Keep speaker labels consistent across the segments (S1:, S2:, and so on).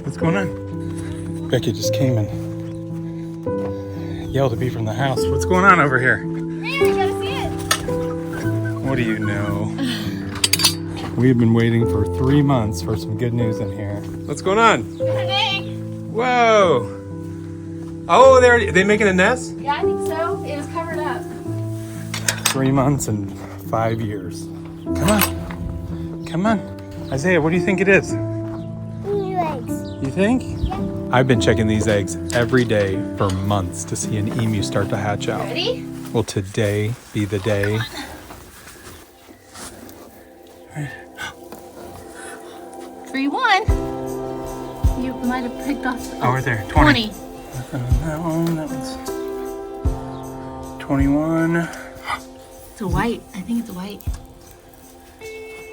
S1: What's going on? Becky just came and yelled at me from the house. What's going on over here?
S2: You gotta see it.
S1: What do you know? We've been waiting for 3 months for some good news in here. What's going on? Whoa! Oh, they making a nest?
S2: Yeah, I think so. It was covered up.
S1: 3 months and 5 years. Come on. Come on. Isaiah, what do you think it is?
S3: Emu eggs.
S1: You think?
S3: Yeah.
S1: I've been checking these eggs every day for months to see an emu start to hatch out.
S2: Ready?
S1: Will today be the day?
S2: 3-1. You might have picked off.
S1: Oh, right there.
S2: 20.
S1: That one. That one's 21.
S2: It's a white. I think it's a white.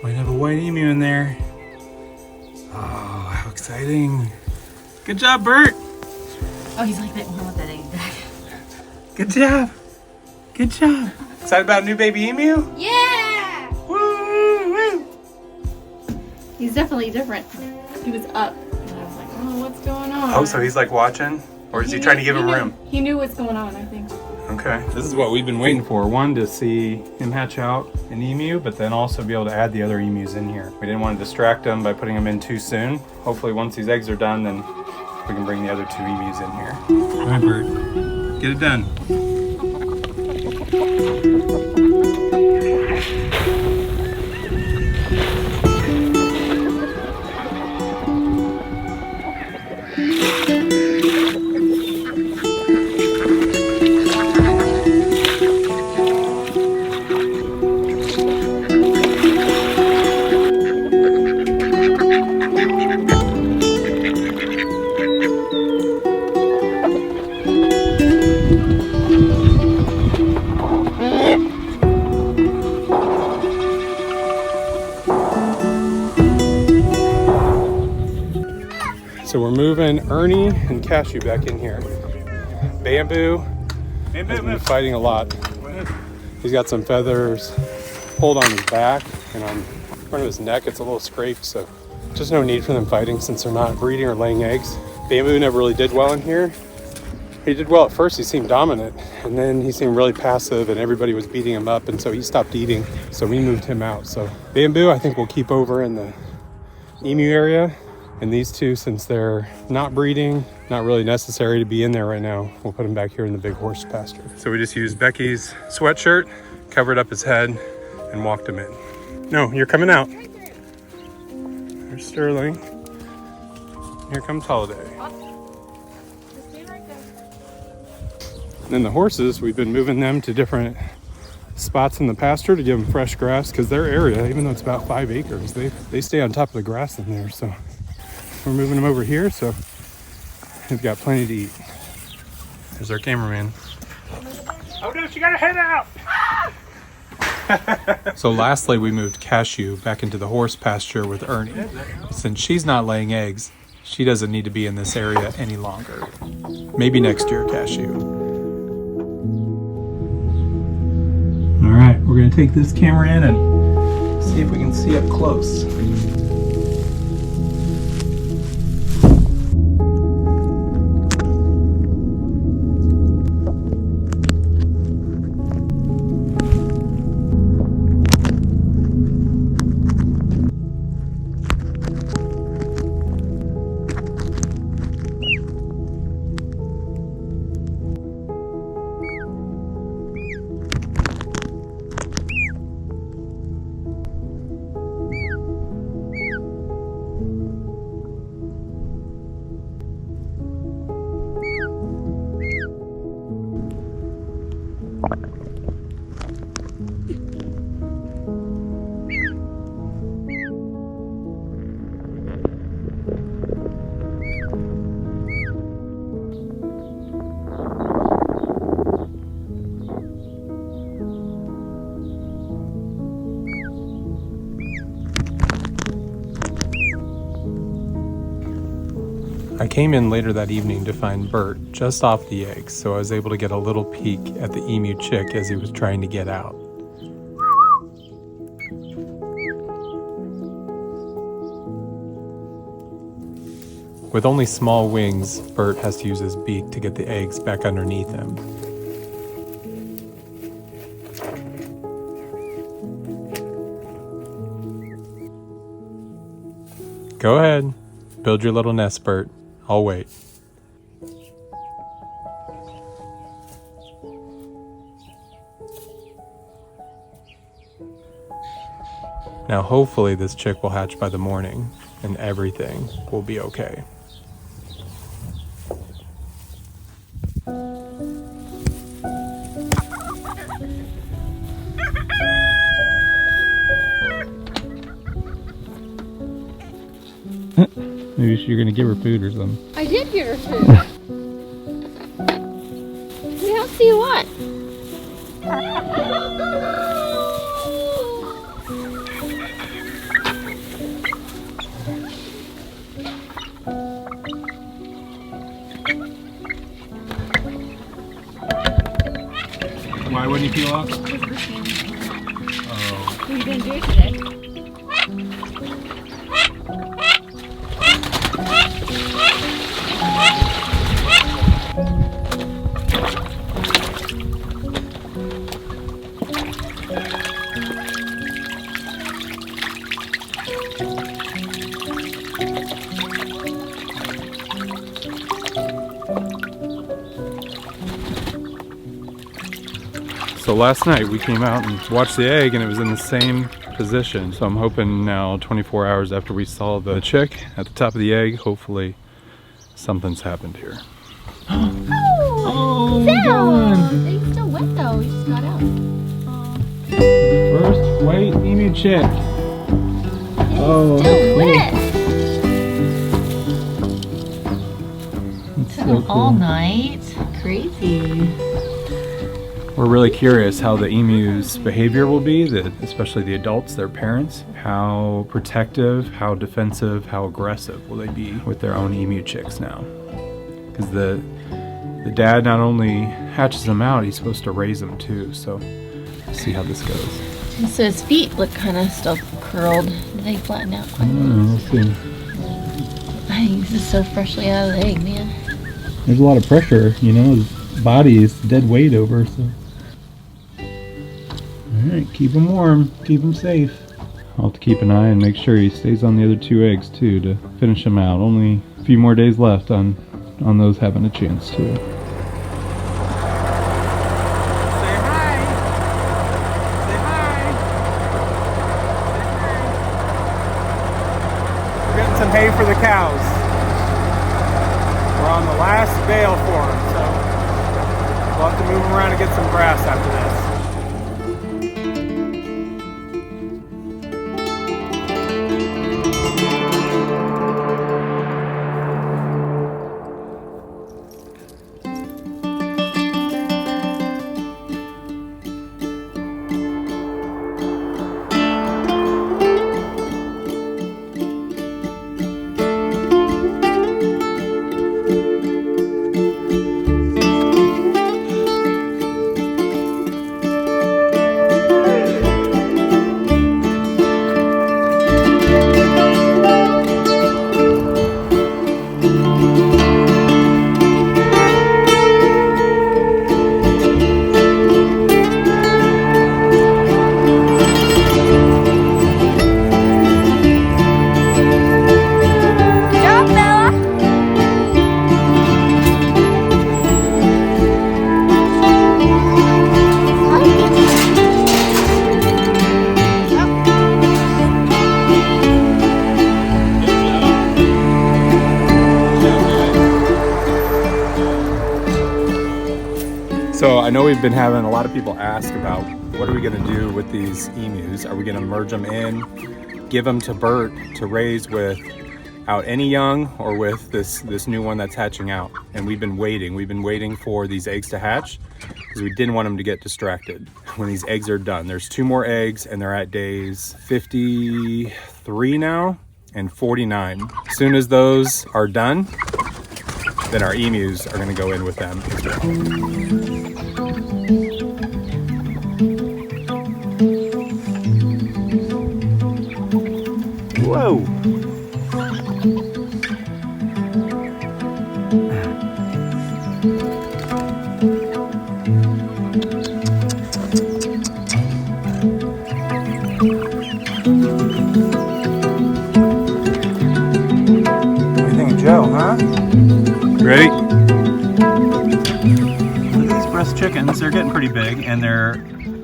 S1: Might have a white emu in there. Oh, how exciting. Good job, Bert.
S2: Oh, he's like that one with that egg back.
S1: Good job. Good job. Excited about a new baby emu?
S2: Yeah!
S1: Woo, woo.
S2: He's definitely different. He was up. And I was like, oh, what's going on?
S1: Oh, so he's like watching? Or is he trying to give him room?
S2: He knew what's going on, I think.
S1: Okay. This is what we've been waiting for. One, to see him hatch out an emu, but then also be able to add the other emus in here. We didn't want to distract him by putting them in too soon. Hopefully once these eggs are done, then we can bring the other 2 emus in here. All right, Bert. Get it done. So we're moving Ernie and Cashew back in here. Bamboo has been fighting a lot. He's got some feathers pulled on his back and on front of his neck. It's a little scraped, so just no need for them fighting since they're not breeding or laying eggs. Bamboo never really did well in here. He did well at first, he seemed dominant, and then he seemed really passive and everybody was beating him up, and so he stopped eating, so we moved him out. So Bamboo I think we'll keep over in the emu area. And these 2, since they're not breeding, not really necessary to be in there right now, we'll put them back here in the big horse pasture. So we just used Becky's sweatshirt, covered up his head, and walked him in. No, you're coming out. There's Sterling. Here comes Holiday. And then the horses, we've been moving them to different spots in the pasture to give them fresh grass, because their area, even though it's about 5 acres, they stay on top of the grass in there. So we're moving them over here, so they've got plenty to eat. There's our cameraman. Oh no, she got her head out! So lastly, we moved Cashew back into the horse pasture with Ernie. Since she's not laying eggs, she doesn't need to be in this area any longer. Maybe next year, Cashew. All right, we're gonna take this camera in and see if we can see up close. I came in later that evening to find Bert just off the eggs, so I was able to get a little peek at the emu chick as he was trying to get out. With only small wings, Bert has to use his beak to get the eggs back underneath him. Go ahead. Build your little nest, Bert. I'll wait. Now hopefully this chick will hatch by the morning and everything will be okay. Maybe you're gonna give her food or something.
S2: I did give her food. What else do you want?
S1: Why wouldn't he peel off?
S2: Oh. What are you gonna do today?
S1: So last night we came out and watched the egg and it was in the same position. So I'm hoping now 24 hours after we saw the chick at the top of the egg, hopefully something's happened here.
S2: Oh, it's still wet though, he just got out.
S1: First white emu chick.
S2: It's still wet.
S1: It's so cool.
S2: All night. Crazy.
S1: We're really curious how the emu's behavior will be, especially the adults, their parents. How protective, how defensive, how aggressive will they be with their own emu chicks now? Because the dad not only hatches them out, he's supposed to raise them too. So let's see how this goes.
S2: So his feet look kind of still curled. Do they flatten out quite a bit?
S1: We'll see.
S2: I think this is so freshly out of the egg, man.
S1: There's a lot of pressure, you know, his body is dead weight over, so. Alright, keep him warm, keep him safe. I'll have to keep an eye and make sure he stays on the other two eggs too to finish him out. Only a few more days left on those having a chance to. Say hi! Say hi! We're getting some hay for the cows. We're on the last bale for them, so we'll have to move them around and get some grass after this. So I know we've been having a lot of people ask about what are we going to do with these emus? Are we going to merge them in, give them to Bert to raise without any young, or with this new one that's hatching out? And we've been waiting for these eggs to hatch because we didn't want them to get distracted when these eggs are done. There's 2 more eggs and they're at days 53 now and 49. As soon as those are done, then our emus are going to go in with them as well. Whoa! Joe, huh? Ready?
S4: Look at these breast chickens. They're getting pretty big, and their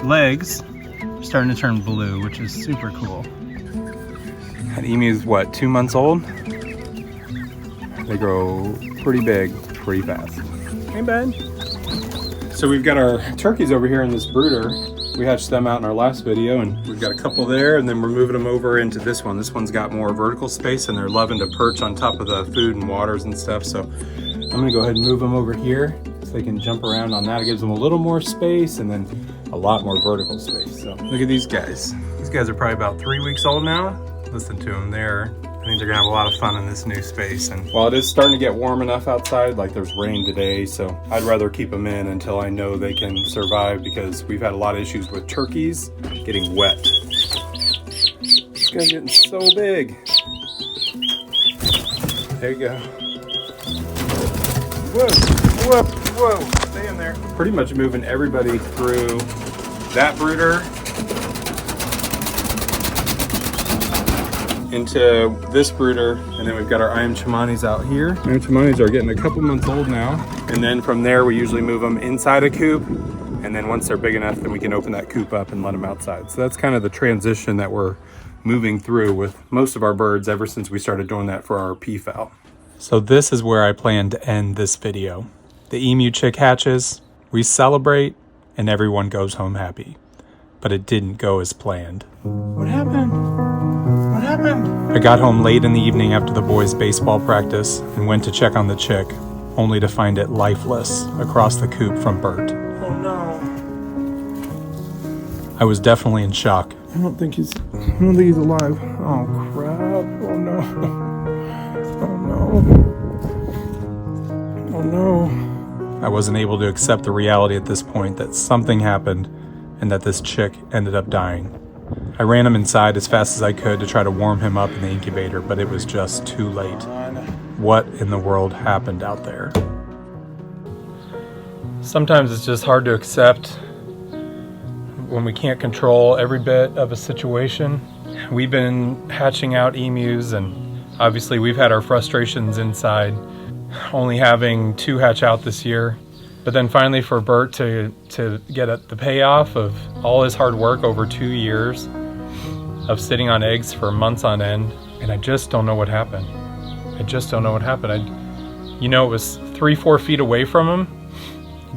S4: legs are starting to turn blue, which is super cool.
S1: That emu's what, 2 months old? They grow pretty big, pretty fast. Hey, bud. So we've got our turkeys over here in this brooder. We hatched them out in our last video, and we've got a couple there, and then we're moving them over into this one. This one's got more vertical space, and they're loving to perch on top of the food and waters and stuff. So I'm gonna go ahead and move them over here so they can jump around on that. It gives them a little more space and then a lot more vertical space. So look at these guys. These guys are probably about 3 weeks old now. Listen to them there. I think they're gonna have a lot of fun in this new space. And while it is starting to get warm enough outside, like there's rain today, so I'd rather keep them in until I know they can survive, because we've had a lot of issues with turkeys getting wet. This guy's getting so big. There you go. Whoa, whoa, whoa, stay in there. Pretty much moving everybody through that brooder into this brooder, and then we've got our Iam Chamanis out here. Iam Chamanis are getting a couple months old now, and then from there we usually move them inside a coop, and then once they're big enough, then we can open that coop up and let them outside. So that's kind of the transition that we're moving through with most of our birds ever since we started doing that for our peafowl. So this is where I plan to end this video. The emu chick hatches, we celebrate, and everyone goes home happy. But it didn't go as planned. What happened? What happened? I got home late in the evening after the boys' baseball practice and went to check on the chick, only to find it lifeless across the coop from Bert. Oh no. I was definitely in shock. I don't think he's alive. Oh crap. Oh no. Oh no. Oh no. I wasn't able to accept the reality at this point that something happened and that this chick ended up dying. I ran him inside as fast as I could to try to warm him up in the incubator, but it was just too late. What in the world happened out there? Sometimes it's just hard to accept when we can't control every bit of a situation. We've been hatching out emus, and obviously we've had our frustrations inside, only having 2 hatch out this year. But then finally for Bert to get the payoff of all his hard work over 2 years of sitting on eggs for months on end, and I just don't know what happened. I just don't know what happened. You know, it was 3-4 feet away from him.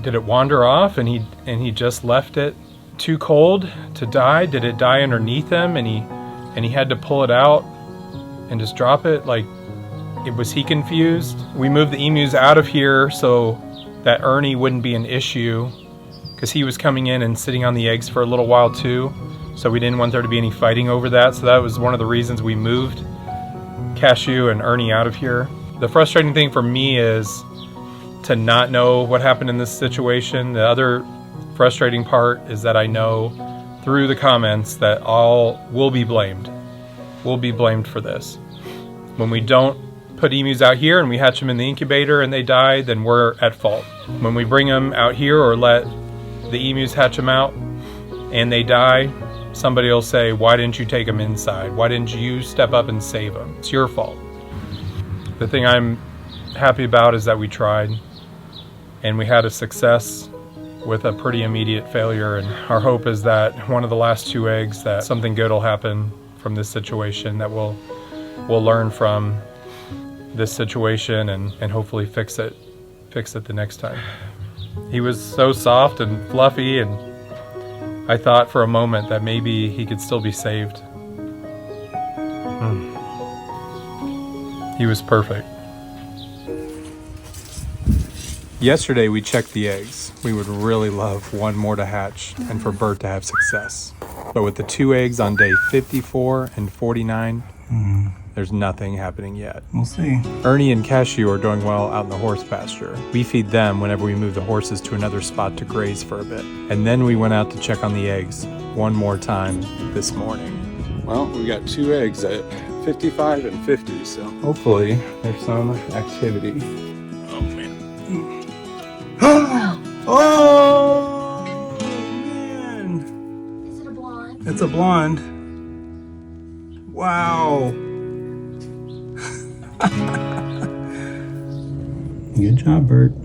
S1: Did it wander off and he just left it too cold to die? Did it die underneath him and he had to pull it out and just drop it? Like, was he confused? We moved the emus out of here so that Ernie wouldn't be an issue, because he was coming in and sitting on the eggs for a little while too, so we didn't want there to be any fighting over that. So that was one of the reasons we moved Cashew and Ernie out of here. The frustrating thing for me is to not know what happened in this situation. The other frustrating part is that I know through the comments that all will be blamed. We'll be blamed for this. When we don't put emus out here and we hatch them in the incubator and they die, then we're at fault. When we bring them out here or let the emus hatch them out and they die, somebody will say, why didn't you take them inside? Why didn't you step up and save them? It's your fault. The thing I'm happy about is that we tried and we had a success with a pretty immediate failure, and our hope is that one of the last 2 eggs, that something good will happen from this situation, that we'll learn from this situation and hopefully fix it the next time. He was so soft and fluffy, and I thought for a moment that maybe he could still be saved. He was perfect. Yesterday we checked the eggs. We would really love one more to hatch and for Bert to have success. But with the 2 eggs on day 54 and 49, there's nothing happening yet. We'll see. Ernie and Cashew are doing well out in the horse pasture. We feed them whenever we move the horses to another spot to graze for a bit. And then we went out to check on the eggs one more time this morning. Well, we got 2 eggs at 55 and 50, so hopefully there's some activity. Oh, man. Oh, man.
S3: Is it a blonde?
S1: It's a blonde. Wow.
S4: Good job, Bert.